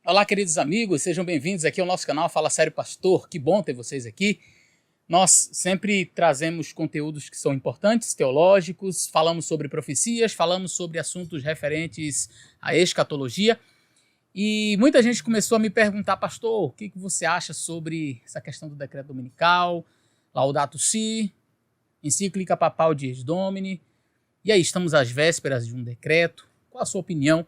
Olá, queridos amigos, sejam bem-vindos aqui ao nosso canal Fala Sério Pastor. Que bom ter vocês aqui. Nós sempre trazemos conteúdos que são importantes, teológicos, falamos sobre profecias, falamos sobre assuntos referentes à escatologia. E muita gente começou a me perguntar, pastor, o que você acha sobre essa questão do decreto dominical, Laudato Si, encíclica papal Dies Domini. E aí, estamos às vésperas de um decreto. Qual a sua opinião?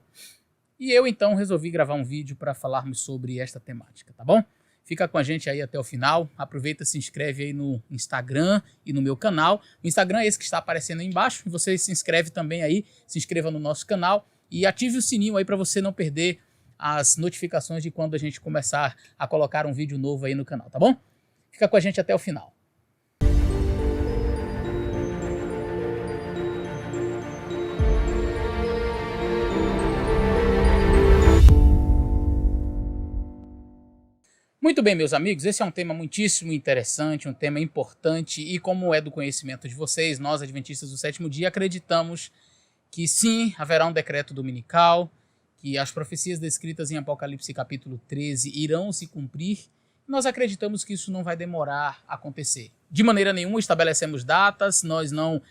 E eu, então, resolvi gravar um vídeo para falarmos sobre esta temática, tá bom? Fica com a gente aí até o final. Aproveita, se inscreve aí no Instagram e no meu canal. O Instagram é esse que está aparecendo aí embaixo. E você se inscreve também aí, se inscreva no nosso canal e ative o sininho aí para você não perder as notificações de quando a gente começar a colocar um vídeo novo aí no canal, tá bom? Fica com a gente até o final. Muito bem, meus amigos, esse é um tema muitíssimo interessante, um tema importante e, como é do conhecimento de vocês, nós, adventistas do sétimo dia, acreditamos que sim, haverá um decreto dominical, que as profecias descritas em Apocalipse capítulo 13 irão se cumprir. Nós acreditamos que isso não vai demorar a acontecer. De maneira nenhuma estabelecemos datas, nós não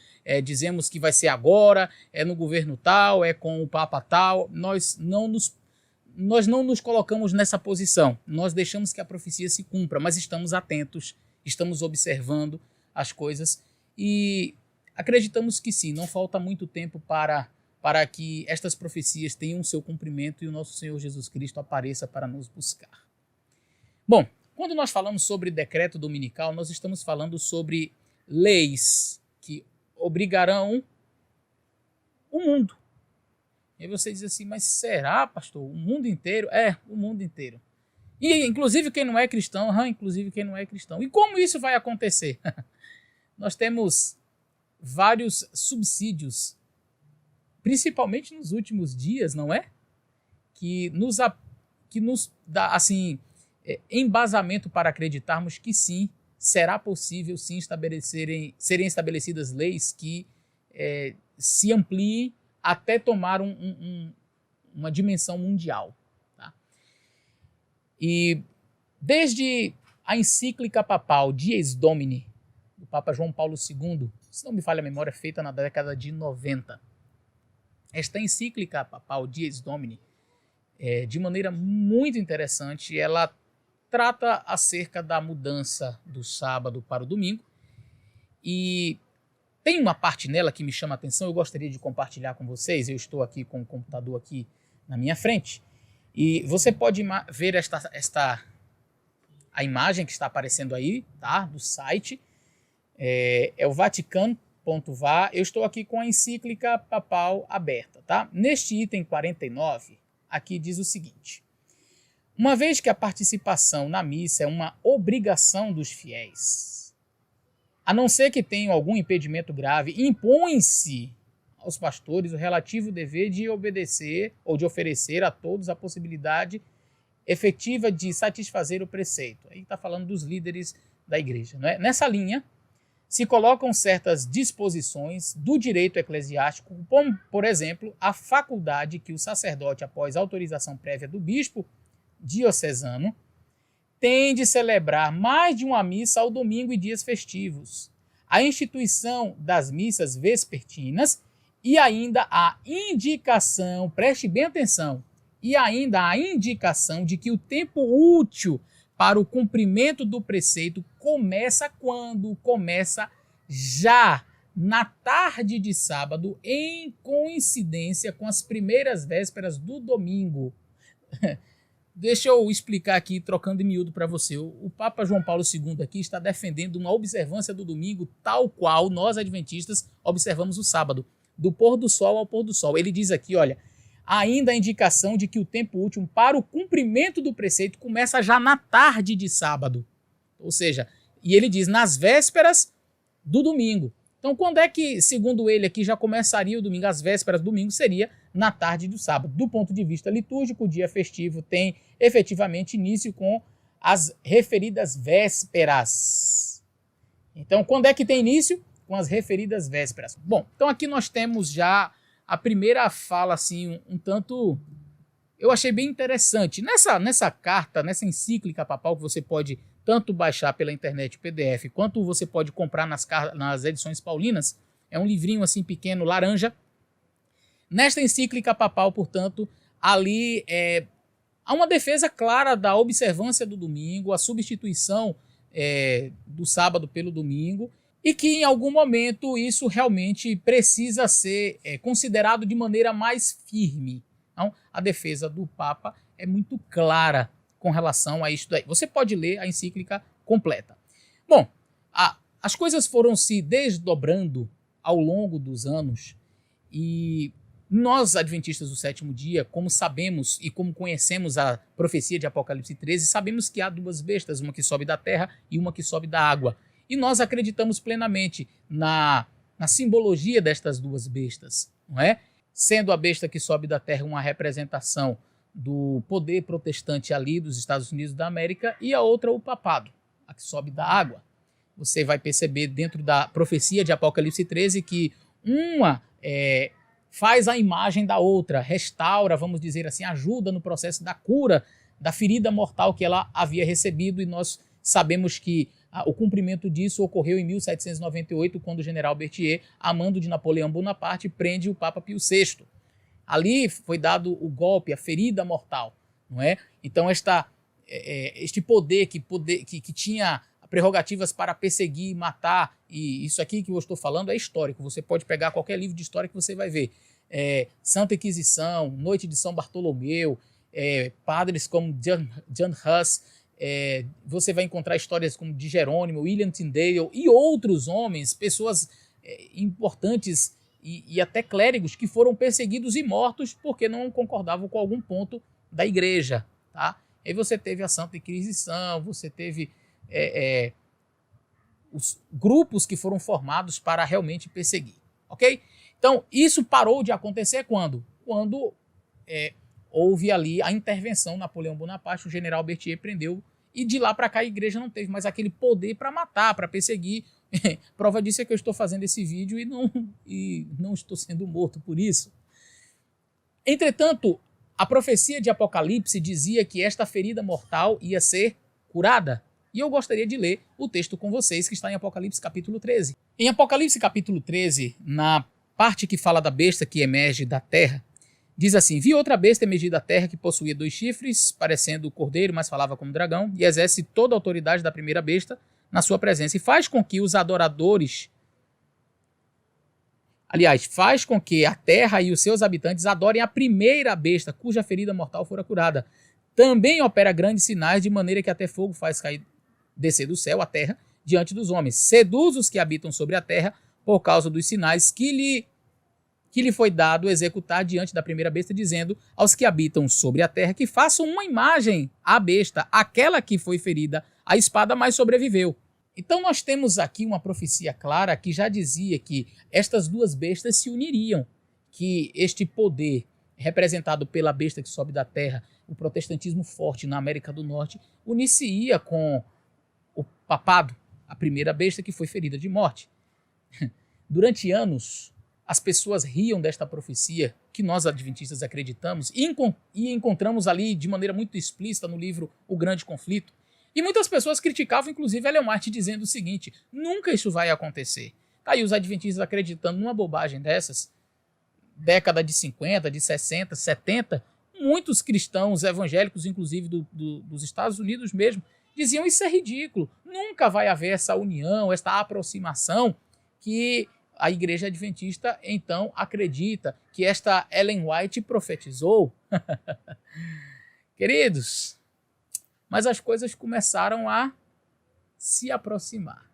dizemos que vai ser agora, é no governo tal, é com o Papa tal, nós não nos colocamos nessa posição, nós deixamos que a profecia se cumpra, mas estamos atentos, estamos observando as coisas e acreditamos que sim, não falta muito tempo para que estas profecias tenham seu cumprimento e o nosso Senhor Jesus Cristo apareça para nos buscar. Bom, quando nós falamos sobre decreto dominical, nós estamos falando sobre leis que obrigarão o mundo. E aí você diz assim, mas será, pastor? O mundo inteiro? É, o mundo inteiro. E inclusive quem não é cristão, inclusive quem não é cristão. E como isso vai acontecer? Nós temos vários subsídios, principalmente nos últimos dias, não é? Que nos dá, assim, embasamento para acreditarmos que sim, será possível sim serem estabelecidas leis que se ampliem até tomar uma dimensão mundial. Tá? E desde a encíclica papal Dies Domini, do Papa João Paulo II, se não me falha a memória, feita na década de 90, esta encíclica papal Dies Domini, de maneira muito interessante, ela trata acerca da mudança do sábado para o domingo e tem uma parte nela que me chama a atenção, eu gostaria de compartilhar com vocês. Eu estou aqui com o computador aqui na minha frente e você pode ver a imagem que está aparecendo aí, tá? Do site, é o Vaticano.va. Eu estou aqui com a encíclica papal aberta, tá? Neste item 49, aqui diz o seguinte: uma vez que a participação na missa é uma obrigação dos fiéis, a não ser que tenham algum impedimento grave, impõe-se aos pastores o relativo dever de obedecer ou de oferecer a todos a possibilidade efetiva de satisfazer o preceito. Aí está falando dos líderes da igreja. Não é? Nessa linha, se colocam certas disposições do direito eclesiástico, como, por exemplo, a faculdade que o sacerdote, após autorização prévia do bispo diocesano, tem de celebrar mais de uma missa ao domingo e dias festivos, a instituição das missas vespertinas e ainda a indicação, preste bem atenção, e ainda a indicação de que o tempo útil para o cumprimento do preceito começa quando? Começa já na tarde de sábado, em coincidência com as primeiras vésperas do domingo. Deixa eu explicar aqui, trocando em miúdo para você. O Papa João Paulo II aqui está defendendo uma observância do domingo tal qual nós, adventistas, observamos o sábado, do pôr do sol ao pôr do sol. Ele diz aqui, olha, ainda a indicação de que o tempo útil para o cumprimento do preceito começa já na tarde de sábado. Ou seja, e ele diz, nas vésperas do domingo. Então, quando é que, segundo ele aqui, já começaria o domingo? As vésperas do domingo seria na tarde do sábado. Do ponto de vista litúrgico, o dia festivo tem efetivamente início com as referidas vésperas. Então, quando é que tem início? Com as referidas vésperas. Bom, então aqui nós temos já a primeira fala, assim, um tanto eu achei bem interessante. Nessa carta, nessa encíclica papal, que você pode tanto baixar pela internet o PDF, quanto você pode comprar nas edições paulinas, é um livrinho assim pequeno, laranja. Nesta encíclica papal, portanto, ali há uma defesa clara da observância do domingo, a substituição do sábado pelo domingo, e que em algum momento isso realmente precisa ser considerado de maneira mais firme. Então, a defesa do Papa é muito clara com relação a isso daí. Você pode ler a encíclica completa. Bom, as coisas foram se desdobrando ao longo dos anos e nós, adventistas do sétimo dia, como sabemos e como conhecemos a profecia de Apocalipse 13, sabemos que há duas bestas, uma que sobe da terra e uma que sobe da água. E nós acreditamos plenamente na simbologia destas duas bestas, não é? Sendo a besta que sobe da terra uma representação do poder protestante ali dos Estados Unidos da América e a outra o papado, a que sobe da água. Você vai perceber dentro da profecia de Apocalipse 13 que uma faz a imagem da outra, restaura, vamos dizer assim, ajuda no processo da cura da ferida mortal que ela havia recebido, e nós sabemos que o cumprimento disso ocorreu em 1798, quando o general Berthier, a mando de Napoleão Bonaparte, prende o Papa Pio VI. Ali foi dado o golpe, a ferida mortal, não é? Então este poder que tinha prerrogativas para perseguir, matar, e isso aqui que eu estou falando é histórico, você pode pegar qualquer livro de história que você vai ver. Santa Inquisição, Noite de São Bartolomeu, padres como John Huss, você vai encontrar histórias como de Jerônimo, William Tyndale e outros homens, pessoas importantes e até clérigos que foram perseguidos e mortos porque não concordavam com algum ponto da igreja. Tá? Aí você teve a Santa Inquisição, você teve os grupos que foram formados para realmente perseguir. Ok? Então, isso parou de acontecer quando? Quando houve ali a intervenção, Napoleão Bonaparte, o general Berthier prendeu, e de lá para cá a igreja não teve mais aquele poder para matar, para perseguir. Prova disso é que eu estou fazendo esse vídeo e não estou sendo morto por isso. Entretanto, a profecia de Apocalipse dizia que esta ferida mortal ia ser curada. E eu gostaria de ler o texto com vocês, que está em Apocalipse capítulo 13. Em Apocalipse capítulo 13, na parte que fala da besta que emerge da terra, diz assim: vi outra besta emergir da terra que possuía 2 chifres, parecendo cordeiro, mas falava como dragão, e exerce toda a autoridade da primeira besta na sua presença, e faz com que os adoradores, faz com que a terra e os seus habitantes adorem a primeira besta, cuja ferida mortal fora curada. Também opera grandes sinais, de maneira que até fogo faz descer do céu a terra diante dos homens. Seduz os que habitam sobre a terra por causa dos sinais que lhe foi dado executar diante da primeira besta, dizendo aos que habitam sobre a terra que façam uma imagem à besta, aquela que foi ferida a espada, mas sobreviveu. Então nós temos aqui uma profecia clara que já dizia que estas duas bestas se uniriam, que este poder representado pela besta que sobe da terra, o protestantismo forte na América do Norte, unir-se-ia com o papado, a primeira besta que foi ferida de morte. Durante anos, as pessoas riam desta profecia que nós adventistas acreditamos e encontramos ali de maneira muito explícita no livro O Grande Conflito. E muitas pessoas criticavam, inclusive, Ellen White, dizendo o seguinte: nunca isso vai acontecer. Tá aí os adventistas acreditando numa bobagem dessas. Década de 50, de 60, 70, muitos cristãos evangélicos, inclusive dos Estados Unidos mesmo, diziam: isso é ridículo, nunca vai haver essa união, essa aproximação que a igreja adventista então acredita que esta Ellen White profetizou. Queridos, mas as coisas começaram a se aproximar.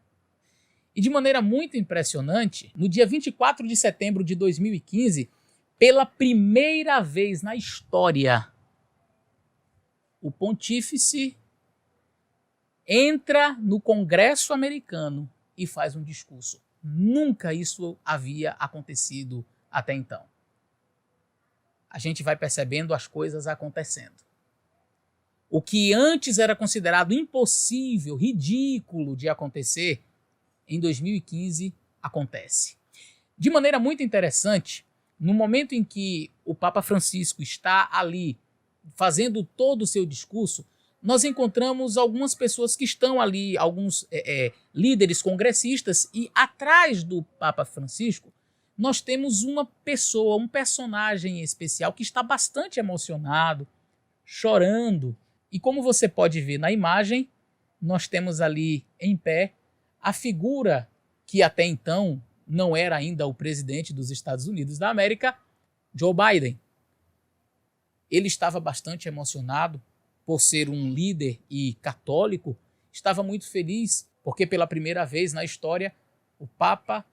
E de maneira muito impressionante, no dia 24 de setembro de 2015, pela primeira vez na história, o pontífice entra no Congresso americano e faz um discurso. Nunca isso havia acontecido até então. A gente vai percebendo as coisas acontecendo. O que antes era considerado impossível, ridículo de acontecer, em 2015 acontece. De maneira muito interessante, no momento em que o Papa Francisco está ali fazendo todo o seu discurso, nós encontramos algumas pessoas que estão ali, alguns líderes congressistas, e atrás do Papa Francisco, nós temos uma pessoa, um personagem especial que está bastante emocionado, chorando. E como você pode ver na imagem, nós temos ali em pé a figura que até então não era ainda o presidente dos Estados Unidos da América, Joe Biden. Ele estava bastante emocionado por ser um líder e católico, estava muito feliz porque pela primeira vez na história o Papa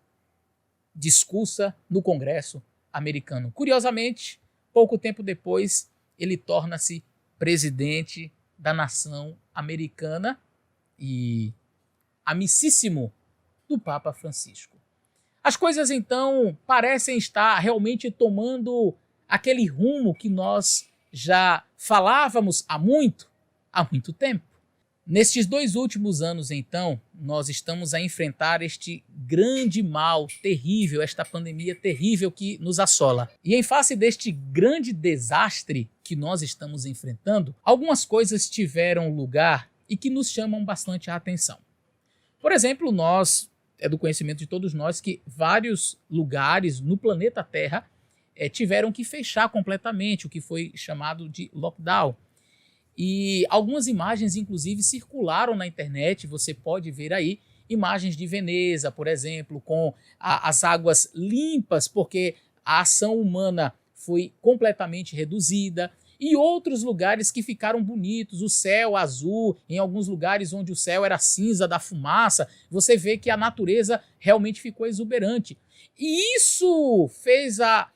discursa no Congresso americano. Curiosamente, pouco tempo depois, ele torna-se presidente da nação americana e amicíssimo do Papa Francisco. As coisas, então, parecem estar realmente tomando aquele rumo que nós já falávamos há muito tempo. Nestes 2 últimos anos, então, nós estamos a enfrentar este grande mal terrível, esta pandemia terrível que nos assola. E em face deste grande desastre que nós estamos enfrentando, algumas coisas tiveram lugar e que nos chamam bastante a atenção. Por exemplo, é do conhecimento de todos nós que vários lugares no planeta Terra tiveram que fechar completamente, o que foi chamado de lockdown. E algumas imagens, inclusive, circularam na internet, você pode ver aí, imagens de Veneza, por exemplo, com as águas limpas, porque a ação humana foi completamente reduzida, e outros lugares que ficaram bonitos, o céu azul, em alguns lugares onde o céu era cinza da fumaça, você vê que a natureza realmente ficou exuberante. E isso fez a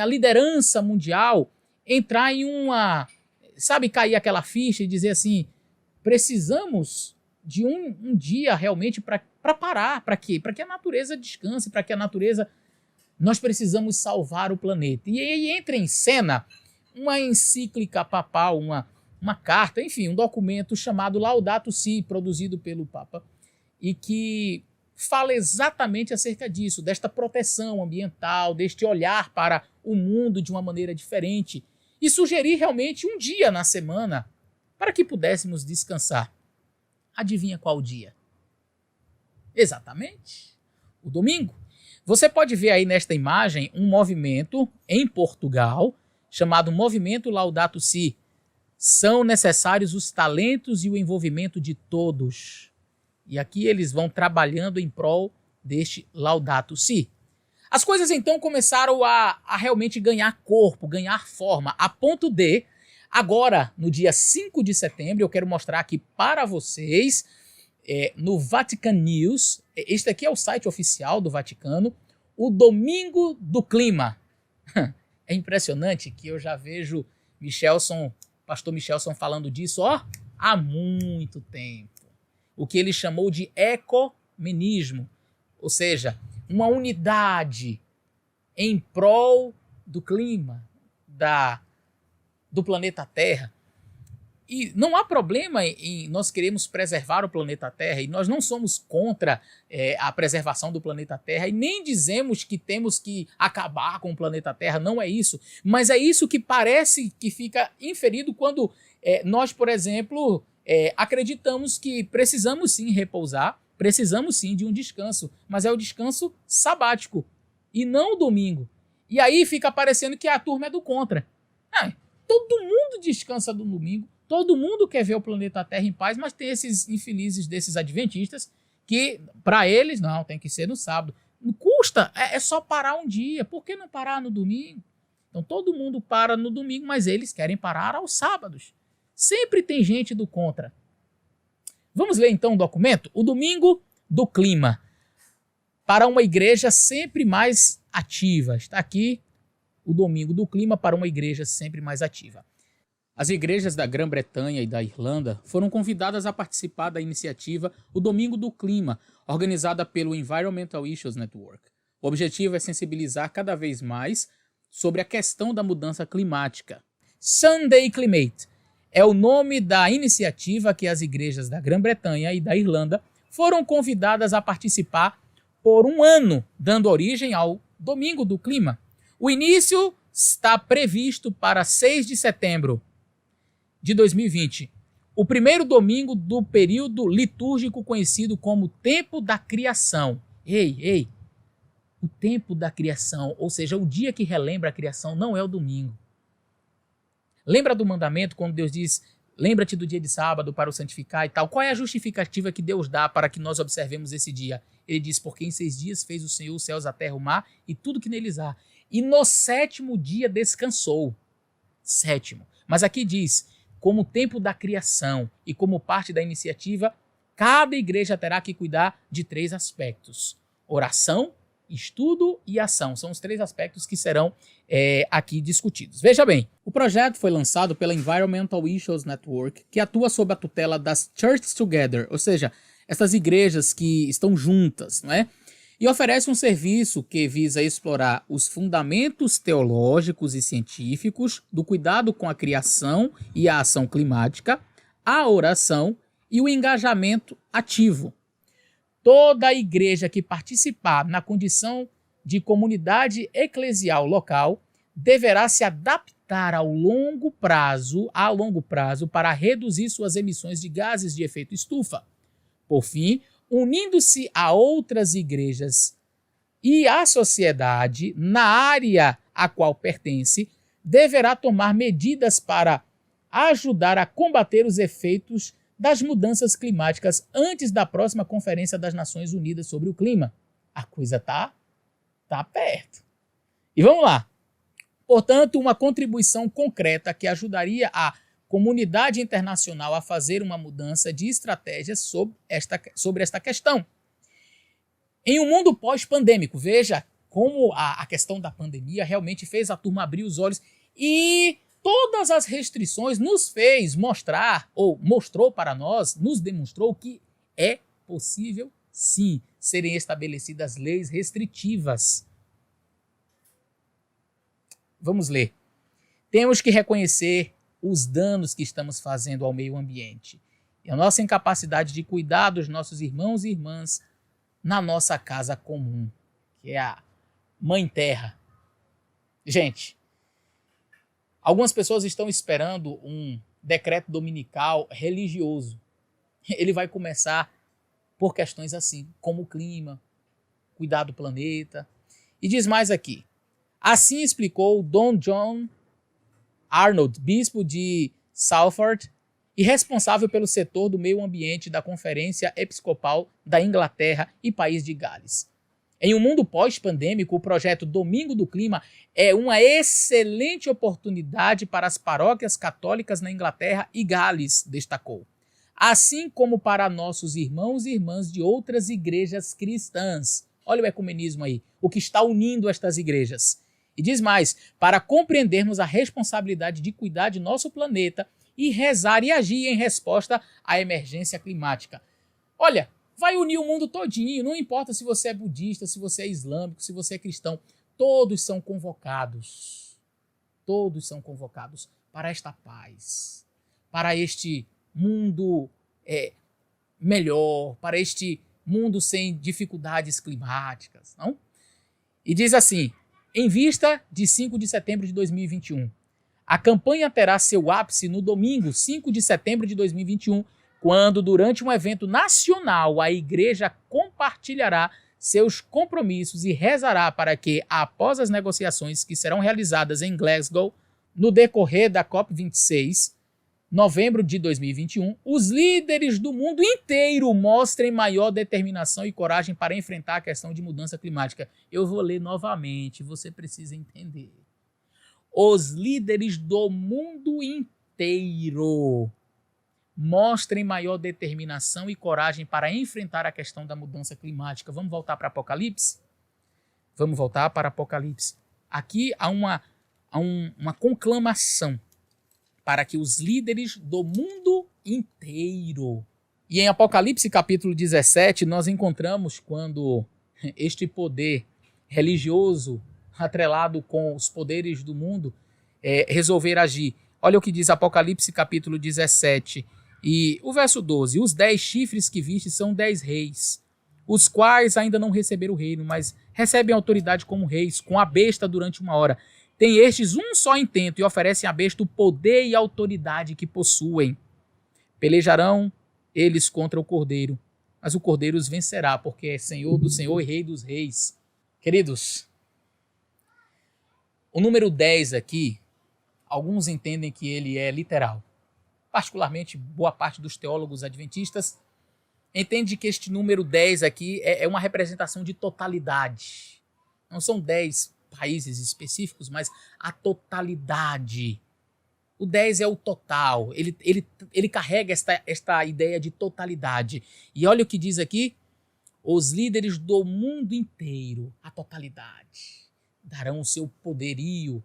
liderança mundial entrar em cair aquela ficha e dizer assim, precisamos de um dia realmente para parar. Para quê? Para que a natureza descanse, para que a natureza... Nós precisamos salvar o planeta. E aí entra em cena uma encíclica papal, uma carta, enfim, um documento chamado Laudato Si, produzido pelo Papa, e que fala exatamente acerca disso, desta proteção ambiental, deste olhar para o mundo de uma maneira diferente, e sugerir realmente um dia na semana para que pudéssemos descansar. Adivinha qual dia? Exatamente, o domingo. Você pode ver aí nesta imagem um movimento em Portugal chamado Movimento Laudato Si. São necessários os talentos e o envolvimento de todos. E aqui eles vão trabalhando em prol deste Laudato Si. As coisas então começaram a realmente ganhar corpo, ganhar forma, a ponto de, agora, no dia 5 de setembro, eu quero mostrar aqui para vocês, no Vatican News, este aqui é o site oficial do Vaticano, o Domingo do Clima. É impressionante que eu já vejo pastor Michelson falando disso há muito tempo. O que ele chamou de ecumenismo, ou seja, uma unidade em prol do clima, do planeta Terra. E não há problema em nós queremos preservar o planeta Terra, e nós não somos contra a preservação do planeta Terra, e nem dizemos que temos que acabar com o planeta Terra, não é isso. Mas é isso que parece que fica inferido quando nós, por exemplo, acreditamos que precisamos sim repousar, precisamos sim de um descanso, mas é o descanso sabático, e não o domingo. E aí fica parecendo que a turma é do contra. Todo mundo descansa no domingo, todo mundo quer ver o planeta Terra em paz, mas tem esses infelizes desses adventistas que, para eles, não, tem que ser no sábado. Não custa, é só parar um dia. Por que não parar no domingo? Então todo mundo para no domingo, mas eles querem parar aos sábados. Sempre tem gente do contra. Vamos ler então o documento? O Domingo do Clima. Para uma igreja sempre mais ativa. Está aqui o Domingo do Clima para uma igreja sempre mais ativa. As igrejas da Grã-Bretanha e da Irlanda foram convidadas a participar da iniciativa O Domingo do Clima, organizada pelo Environmental Issues Network. O objetivo é sensibilizar cada vez mais sobre a questão da mudança climática. Sunday Climate é o nome da iniciativa que as igrejas da Grã-Bretanha e da Irlanda foram convidadas a participar por um ano, dando origem ao Domingo do Clima. O início está previsto para 6 de setembro de 2020, o primeiro domingo do período litúrgico conhecido como Tempo da Criação. Ei, o tempo da criação, ou seja, o dia que relembra a criação, não é o domingo. Lembra do mandamento quando Deus diz, lembra-te do dia de sábado para o santificar e tal? Qual é a justificativa que Deus dá para que nós observemos esse dia? Ele diz, porque em 6 dias fez o Senhor os céus, a terra, o mar e tudo que neles há. E no 7º dia descansou. 7º. Mas aqui diz, como tempo da criação e como parte da iniciativa, cada igreja terá que cuidar de 3 aspectos. Oração, estudo e ação. São os 3 aspectos que serão aqui discutidos. Veja bem, o projeto foi lançado pela Environmental Issues Network, que atua sob a tutela das Churches Together, ou seja, essas igrejas que estão juntas, não é? E oferece um serviço que visa explorar os fundamentos teológicos e científicos do cuidado com a criação e a ação climática, a oração e o engajamento ativo. Toda a igreja que participar na condição de comunidade eclesial local deverá se adaptar a longo prazo para reduzir suas emissões de gases de efeito estufa. Por fim, unindo-se a outras igrejas e a sociedade na área a qual pertence, deverá tomar medidas para ajudar a combater os efeitos das mudanças climáticas antes da próxima Conferência das Nações Unidas sobre o Clima. A coisa tá perto. E vamos lá. Portanto, uma contribuição concreta que ajudaria a comunidade internacional a fazer uma mudança de estratégia sobre esta questão. Em um mundo pós-pandêmico, veja como a questão da pandemia realmente fez a turma abrir os olhos e todas as restrições nos fez mostrar, ou mostrou para nós, nos demonstrou que é possível, sim, serem estabelecidas leis restritivas. Vamos ler. Temos que reconhecer os danos que estamos fazendo ao meio ambiente e a nossa incapacidade de cuidar dos nossos irmãos e irmãs na nossa casa comum, que é a Mãe Terra. Gente, algumas pessoas estão esperando um decreto dominical religioso. Ele vai começar por questões assim, como o clima, cuidar do planeta. E diz mais aqui. Assim explicou Dom John Arnold, bispo de Salford e responsável pelo setor do meio ambiente da Conferência Episcopal da Inglaterra e País de Gales. Em um mundo pós-pandêmico, o projeto Domingo do Clima é uma excelente oportunidade para as paróquias católicas na Inglaterra e Gales, destacou. Assim como para nossos irmãos e irmãs de outras igrejas cristãs. Olha o ecumenismo aí, o que está unindo estas igrejas. E diz mais, para compreendermos a responsabilidade de cuidar de nosso planeta e rezar e agir em resposta à emergência climática. Olha, vai unir o mundo todinho, não importa se você é budista, se você é islâmico, se você é cristão, todos são convocados para esta paz, para este mundo melhor, para este mundo sem dificuldades climáticas, não? E diz assim, em vista de 5 de setembro de 2021, a campanha terá seu ápice no domingo, 5 de setembro de 2021, quando, durante um evento nacional, a igreja compartilhará seus compromissos e rezará para que, após as negociações que serão realizadas em Glasgow, no decorrer da COP26, novembro de 2021, os líderes do mundo inteiro mostrem maior determinação e coragem para enfrentar a questão de mudança climática. Eu vou ler novamente, você precisa entender. Os líderes do mundo inteiro mostrem maior determinação e coragem para enfrentar a questão da mudança climática. Vamos voltar para Apocalipse? Vamos voltar para Apocalipse. Aqui há uma conclamação para que os líderes do mundo inteiro. E em Apocalipse capítulo 17, nós encontramos quando este poder religioso, atrelado com os poderes do mundo, resolver agir. Olha o que diz Apocalipse capítulo 17, e o verso 12. Os 10 chifres que viste são 10 reis, os quais ainda não receberam o reino, mas recebem autoridade como reis, com a besta durante 1 hora. Têm estes um só intento e oferecem à besta o poder e a autoridade que possuem. Pelejarão eles contra o cordeiro, mas o cordeiro os vencerá, porque é Senhor do Senhor e Rei dos Reis. Queridos, o número 10 aqui, alguns entendem que ele é literal. Particularmente, boa parte dos teólogos adventistas entende que este número 10 aqui é uma representação de totalidade. Não são 10 países específicos, mas a totalidade. O 10 é o total, ele carrega esta ideia de totalidade. E olha o que diz aqui, os líderes do mundo inteiro, a totalidade, darão o seu poderio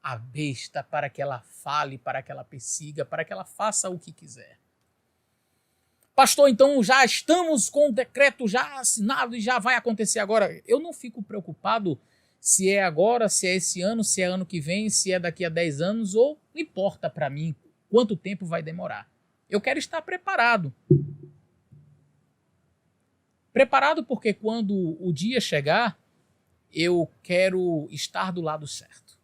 à besta para que ela fale, para que ela persiga, para que ela faça o que quiser. Pastor, então já estamos com o decreto já assinado e já vai acontecer agora. Eu não fico preocupado se é agora, se é esse ano, se é ano que vem, se é daqui a 10 anos, ou não importa para mim quanto tempo vai demorar. Eu quero estar preparado. Preparado porque quando o dia chegar, eu quero estar do lado certo.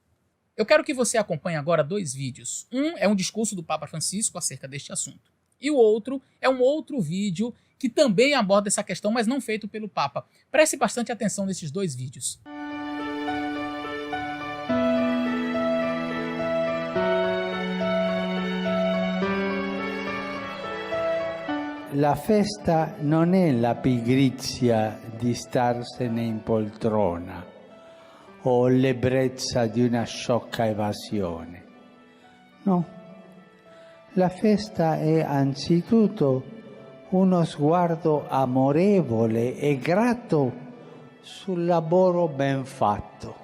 Eu quero que você acompanhe agora 2 vídeos. Um é um discurso do Papa Francisco acerca deste assunto. E o outro é um outro vídeo que também aborda essa questão, mas não feito pelo Papa. Preste bastante atenção nesses 2 vídeos. La festa non è la pigrizia di starsene in poltrona o l'ebbrezza di una sciocca evasione. No, la festa è anzitutto uno sguardo amorevole e grato sul lavoro ben fatto.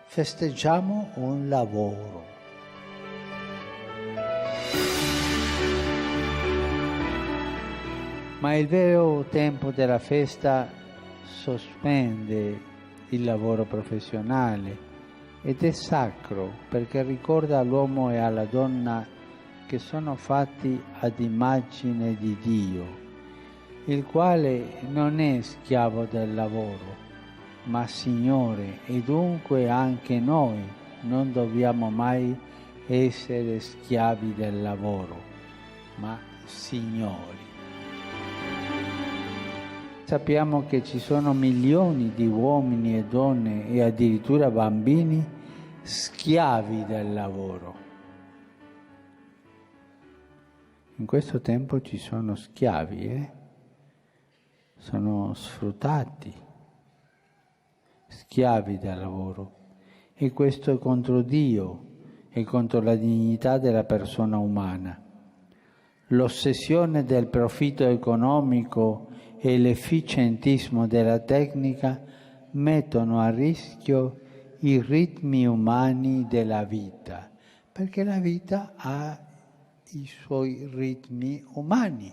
Festeggiamo un lavoro. Ma il vero tempo della festa sospende il lavoro professionale ed è sacro perché ricorda all'uomo e alla donna che sono fatti ad immagine di Dio, il quale non è schiavo del lavoro, ma Signore, e dunque anche noi non dobbiamo mai essere schiavi del lavoro, ma signori. Sappiamo che ci sono milioni di uomini e donne e addirittura bambini schiavi del lavoro. In questo tempo ci sono schiavi, sono sfruttati, schiavi del lavoro. E questo è contro Dio e contro la dignità della persona umana. L'ossessione del profitto economico e l'efficientismo della tecnica mettono a rischio i ritmi umani della vita, perché la vita ha i suoi ritmi umani.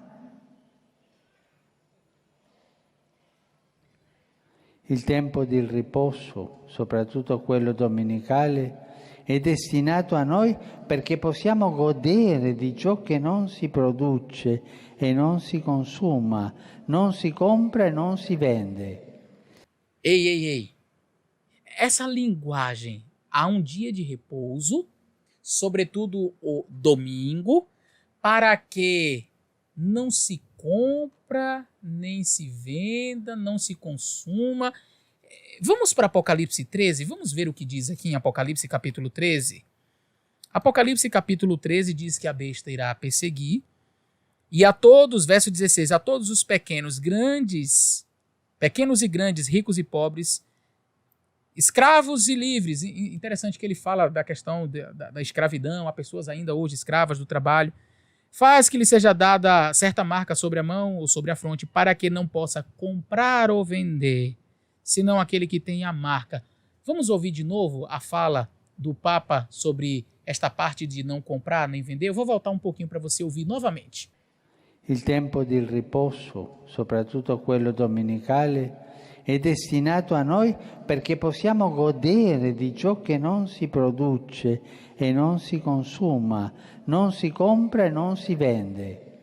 Il tempo di riposo, soprattutto quello domenicale, è destinato a noi perché possiamo godere di ciò che non si produce e non si consuma, non si compra e non si vende. Ei. Essa linguagem, há um dia de repouso, sobretudo o domingo, para que não se compra, nem se venda, não se consuma. Vamos para Apocalipse 13, vamos ver o que diz aqui em Apocalipse capítulo 13. Apocalipse capítulo 13 diz que a besta irá perseguir, e a todos, verso 16, a todos os pequenos e grandes, ricos e pobres, escravos e livres. Interessante que ele fala da questão da escravidão, há pessoas ainda hoje escravas do trabalho. Faz que lhe seja dada certa marca sobre a mão ou sobre a fronte, para que não possa comprar ou vender, senão aquele que tem a marca. Vamos ouvir de novo a fala do Papa sobre esta parte de não comprar nem vender? Eu vou voltar um pouquinho para você ouvir novamente. Il tempo di riposo, soprattutto quello domenicale, è destinato a noi perché possiamo godere di ciò che non si produce e non si consuma, non si compra e non si vende.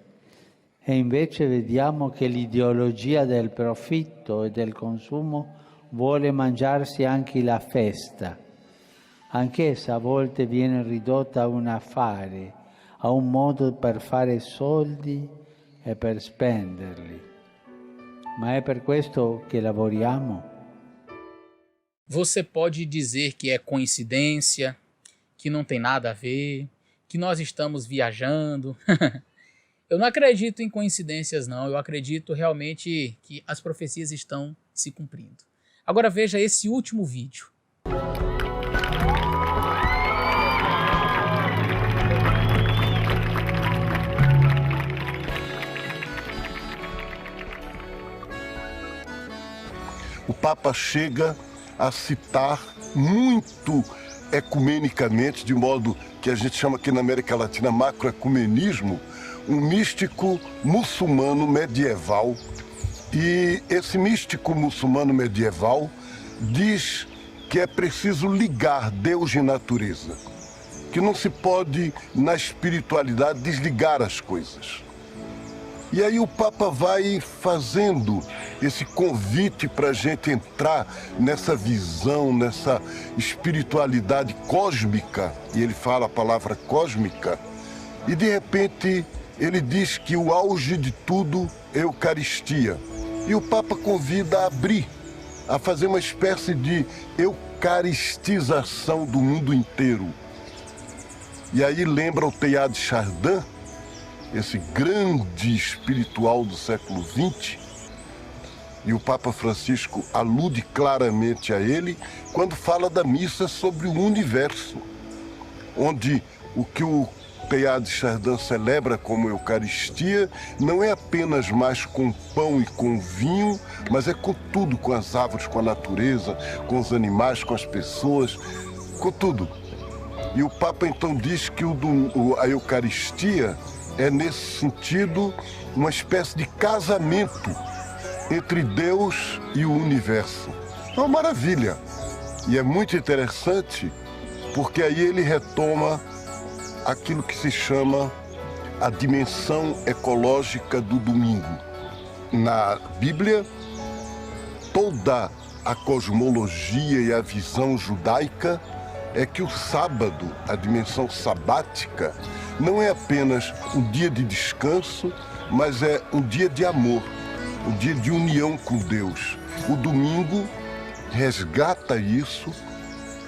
E invece vediamo che l'ideologia del profitto e del consumo vuole mangiarsi anche la festa. Anch'essa a volte viene ridotta a un affare, a un modo per fare soldi e per spenderli. Ma è per questo che lavoriamo? Você pode dizer que é coincidência, que não tem nada a ver, que nós estamos viajando. Eu não acredito em coincidências, não. Eu acredito realmente que as profecias estão se cumprindo. Agora veja esse último vídeo. O Papa chega a citar muito ecumenicamente, de modo que a gente chama aqui na América Latina macroecumenismo, um místico muçulmano medieval. E esse místico muçulmano medieval diz que é preciso ligar Deus e natureza, que não se pode, na espiritualidade, desligar as coisas. E aí o Papa vai fazendo esse convite para a gente entrar nessa visão, nessa espiritualidade cósmica, e ele fala a palavra cósmica, e de repente ele diz que o auge de tudo é a Eucaristia. E o Papa convida a abrir, a fazer uma espécie de eucaristização do mundo inteiro. E aí lembra o Teilhard de Chardin, esse grande espiritual do século XX, e o Papa Francisco alude claramente a ele quando fala da missa sobre o universo, onde o que o Teilhard de Chardin celebra como Eucaristia não é apenas mais com pão e com vinho, mas é com tudo, com as árvores, com a natureza, com os animais, com as pessoas, com tudo. E o Papa então diz que a Eucaristia é, nesse sentido, uma espécie de casamento entre Deus e o universo. É uma maravilha. E é muito interessante, porque aí ele retoma aquilo que se chama a dimensão ecológica do domingo. Na Bíblia, toda a cosmologia e a visão judaica é que o sábado, a dimensão sabática, não é apenas um dia de descanso, mas é um dia de amor, um dia de união com Deus. O domingo resgata isso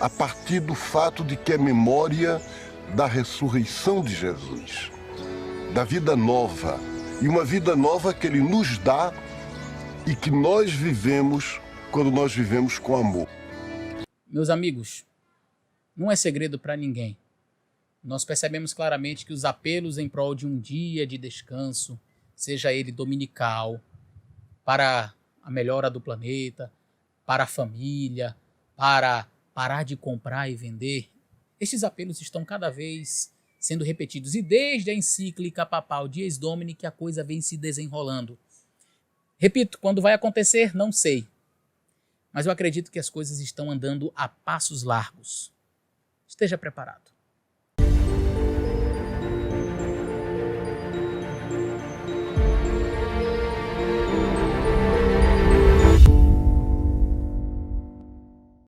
a partir do fato de que é memória da ressurreição de Jesus, da vida nova, e uma vida nova que Ele nos dá e que nós vivemos quando nós vivemos com amor. Meus amigos, não é segredo para ninguém. Nós percebemos claramente que os apelos em prol de um dia de descanso, seja ele dominical, para a melhora do planeta, para a família, para parar de comprar e vender, estes apelos estão cada vez sendo repetidos. E desde a encíclica papal Dies Domini que a coisa vem se desenrolando. Repito, quando vai acontecer, não sei. Mas eu acredito que as coisas estão andando a passos largos. Esteja preparado.